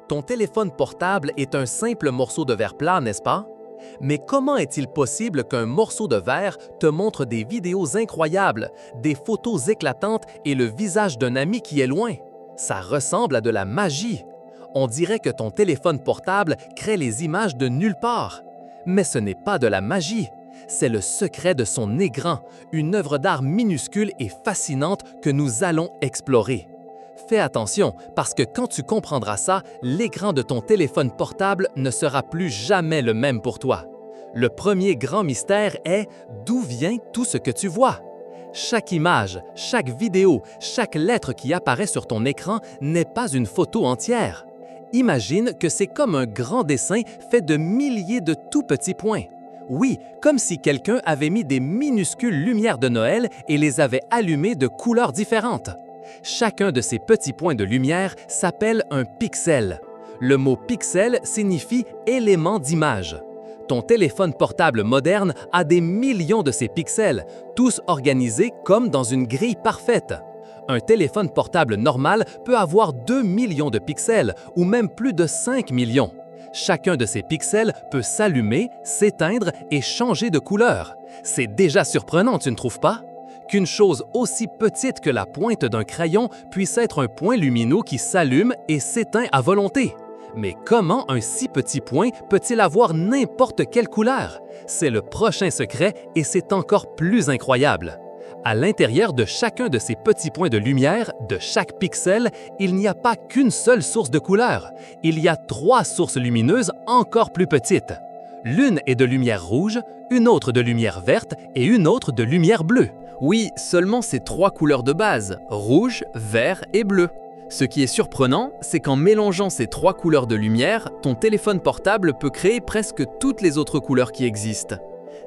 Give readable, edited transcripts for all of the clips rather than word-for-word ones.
Ton téléphone portable est un simple morceau de verre plat, n'est-ce pas? Mais comment est-il possible qu'un morceau de verre te montre des vidéos incroyables, des photos éclatantes et le visage d'un ami qui est loin? Ça ressemble à de la magie. On dirait que ton téléphone portable crée les images de nulle part. Mais ce n'est pas de la magie. C'est le secret de son écran, une œuvre d'art minuscule et fascinante que nous allons explorer. Fais attention, parce que quand tu comprendras ça, l'écran de ton téléphone portable ne sera plus jamais le même pour toi. Le premier grand mystère est d'où vient tout ce que tu vois. Chaque image, chaque vidéo, chaque lettre qui apparaît sur ton écran n'est pas une photo entière. Imagine que c'est comme un grand dessin fait de milliers de tout petits points. Oui, comme si quelqu'un avait mis des minuscules lumières de Noël et les avait allumées de couleurs différentes. Chacun de ces petits points de lumière s'appelle un pixel. Le mot pixel signifie élément d'image. Ton téléphone portable moderne a des millions de ces pixels, tous organisés comme dans une grille parfaite. Un téléphone portable normal peut avoir 2 millions de pixels ou même plus de 5 millions. Chacun de ces pixels peut s'allumer, s'éteindre et changer de couleur. C'est déjà surprenant, tu ne trouves pas? Qu'une chose aussi petite que la pointe d'un crayon puisse être un point lumineux qui s'allume et s'éteint à volonté. Mais comment un si petit point peut-il avoir n'importe quelle couleur? C'est le prochain secret et c'est encore plus incroyable. À l'intérieur de chacun de ces petits points de lumière, de chaque pixel, il n'y a pas qu'une seule source de couleur. Il y a 3 sources lumineuses encore plus petites. L'une est de lumière rouge, une autre de lumière verte et une autre de lumière bleue. Oui, seulement ces 3 couleurs de base, rouge, vert et bleu. Ce qui est surprenant, c'est qu'en mélangeant ces 3 couleurs de lumière, ton téléphone portable peut créer presque toutes les autres couleurs qui existent.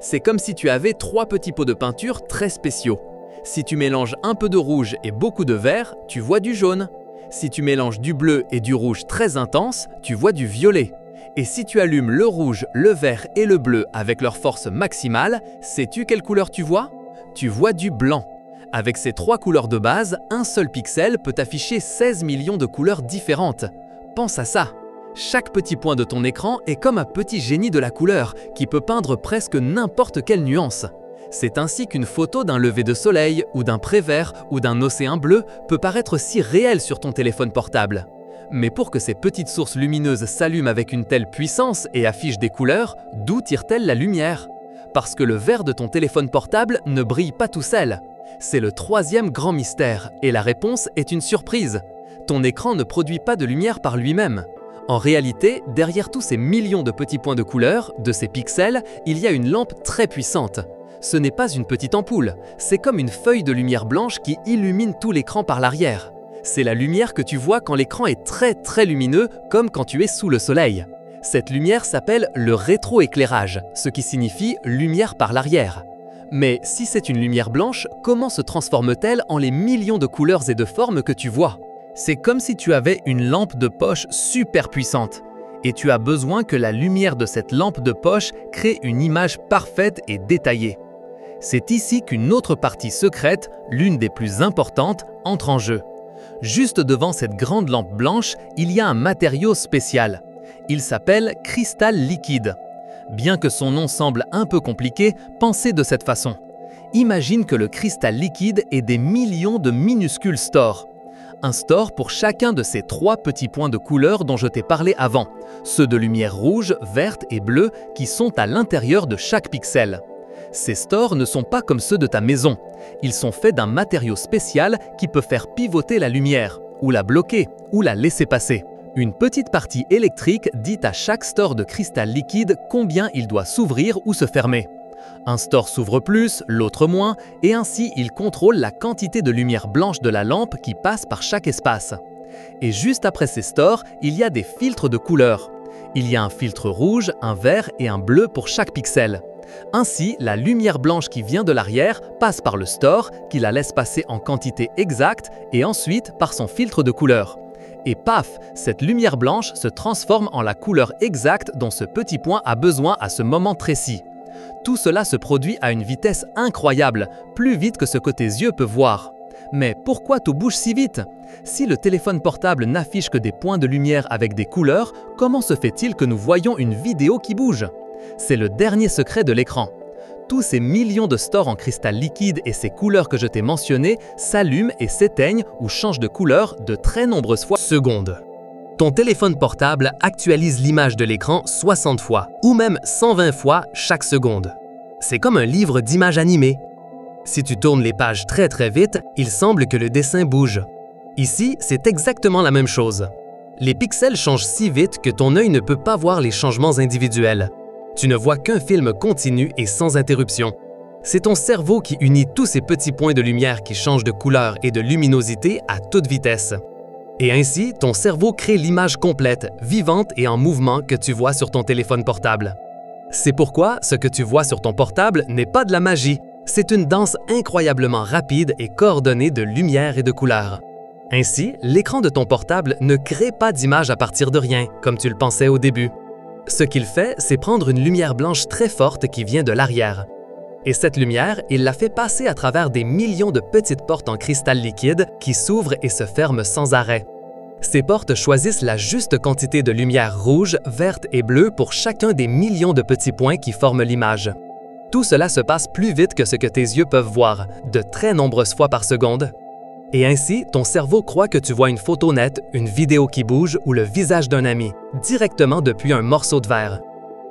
C'est comme si tu avais 3 petits pots de peinture très spéciaux. Si tu mélanges un peu de rouge et beaucoup de vert, tu vois du jaune. Si tu mélanges du bleu et du rouge très intense, tu vois du violet. Et si tu allumes le rouge, le vert et le bleu avec leur force maximale, sais-tu quelle couleur tu vois? Tu vois du blanc. Avec ces 3 couleurs de base, un seul pixel peut afficher 16 millions de couleurs différentes. Pense à ça. Chaque petit point de ton écran est comme un petit génie de la couleur qui peut peindre presque n'importe quelle nuance. C'est ainsi qu'une photo d'un lever de soleil ou d'un pré vert ou d'un océan bleu peut paraître si réelle sur ton téléphone portable. Mais pour que ces petites sources lumineuses s'allument avec une telle puissance et affichent des couleurs, d'où tire-t-elle la lumière? Parce que le verre de ton téléphone portable ne brille pas tout seul. C'est le 3e grand mystère, et la réponse est une surprise. Ton écran ne produit pas de lumière par lui-même. En réalité, derrière tous ces millions de petits points de couleur, de ces pixels, il y a une lampe très puissante. Ce n'est pas une petite ampoule, c'est comme une feuille de lumière blanche qui illumine tout l'écran par l'arrière. C'est la lumière que tu vois quand l'écran est très lumineux, comme quand tu es sous le soleil. Cette lumière s'appelle le rétroéclairage, ce qui signifie lumière par l'arrière. Mais si c'est une lumière blanche, comment se transforme-t-elle en les millions de couleurs et de formes que tu vois? C'est comme si tu avais une lampe de poche super puissante. Et tu as besoin que la lumière de cette lampe de poche crée une image parfaite et détaillée. C'est ici qu'une autre partie secrète, l'une des plus importantes, entre en jeu. Juste devant cette grande lampe blanche, il y a un matériau spécial. Il s'appelle cristal liquide. Bien que son nom semble un peu compliqué, pensez de cette façon. Imagine que le cristal liquide est des millions de minuscules stores. Un store pour chacun de ces 3 petits points de couleur dont je t'ai parlé avant, ceux de lumière rouge, verte et bleue qui sont à l'intérieur de chaque pixel. Ces stores ne sont pas comme ceux de ta maison. Ils sont faits d'un matériau spécial qui peut faire pivoter la lumière, ou la bloquer, ou la laisser passer. Une petite partie électrique dit à chaque store de cristal liquide combien il doit s'ouvrir ou se fermer. Un store s'ouvre plus, l'autre moins, et ainsi il contrôle la quantité de lumière blanche de la lampe qui passe par chaque espace. Et juste après ces stores, il y a des filtres de couleurs. Il y a un filtre rouge, un vert et un bleu pour chaque pixel. Ainsi, la lumière blanche qui vient de l'arrière passe par le store, qui la laisse passer en quantité exacte, et ensuite par son filtre de couleur. Et paf, cette lumière blanche se transforme en la couleur exacte dont ce petit point a besoin à ce moment précis. Tout cela se produit à une vitesse incroyable, plus vite que ce que tes yeux peuvent voir. Mais pourquoi tout bouge si vite? Si le téléphone portable n'affiche que des points de lumière avec des couleurs, comment se fait-il que nous voyons une vidéo qui bouge? C'est le dernier secret de l'écran. Tous ces millions de stores en cristal liquide et ces couleurs que je t'ai mentionnées s'allument et s'éteignent ou changent de couleur de très nombreuses fois secondes. Ton téléphone portable actualise l'image de l'écran 60 fois ou même 120 fois chaque seconde. C'est comme un livre d'images animées. Si tu tournes les pages très vite, il semble que le dessin bouge. Ici, c'est exactement la même chose. Les pixels changent si vite que ton œil ne peut pas voir les changements individuels. Tu ne vois qu'un film continu et sans interruption. C'est ton cerveau qui unit tous ces petits points de lumière qui changent de couleur et de luminosité à toute vitesse. Et ainsi, ton cerveau crée l'image complète, vivante et en mouvement que tu vois sur ton téléphone portable. C'est pourquoi ce que tu vois sur ton portable n'est pas de la magie. C'est une danse incroyablement rapide et coordonnée de lumière et de couleurs. Ainsi, l'écran de ton portable ne crée pas d'image à partir de rien, comme tu le pensais au début. Ce qu'il fait, c'est prendre une lumière blanche très forte qui vient de l'arrière. Et cette lumière, il la fait passer à travers des millions de petites portes en cristal liquide qui s'ouvrent et se ferment sans arrêt. Ces portes choisissent la juste quantité de lumière rouge, verte et bleue pour chacun des millions de petits points qui forment l'image. Tout cela se passe plus vite que ce que tes yeux peuvent voir, de très nombreuses fois par seconde. Et ainsi, ton cerveau croit que tu vois une photo nette, une vidéo qui bouge ou le visage d'un ami, directement depuis un morceau de verre.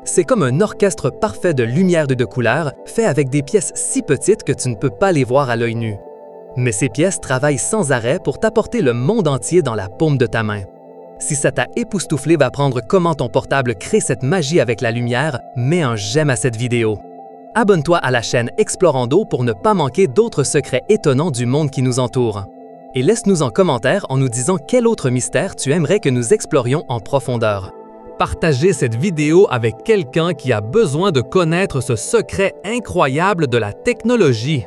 C'est comme un orchestre parfait de lumière et de couleurs, fait avec des pièces si petites que tu ne peux pas les voir à l'œil nu. Mais ces pièces travaillent sans arrêt pour t'apporter le monde entier dans la paume de ta main. Si ça t'a époustouflé d'apprendre comment ton portable crée cette magie avec la lumière, mets un j'aime à cette vidéo. Abonne-toi à la chaîne Explorando pour ne pas manquer d'autres secrets étonnants du monde qui nous entoure. Et laisse-nous en commentaire en nous disant quel autre mystère tu aimerais que nous explorions en profondeur. Partagez cette vidéo avec quelqu'un qui a besoin de connaître ce secret incroyable de la technologie.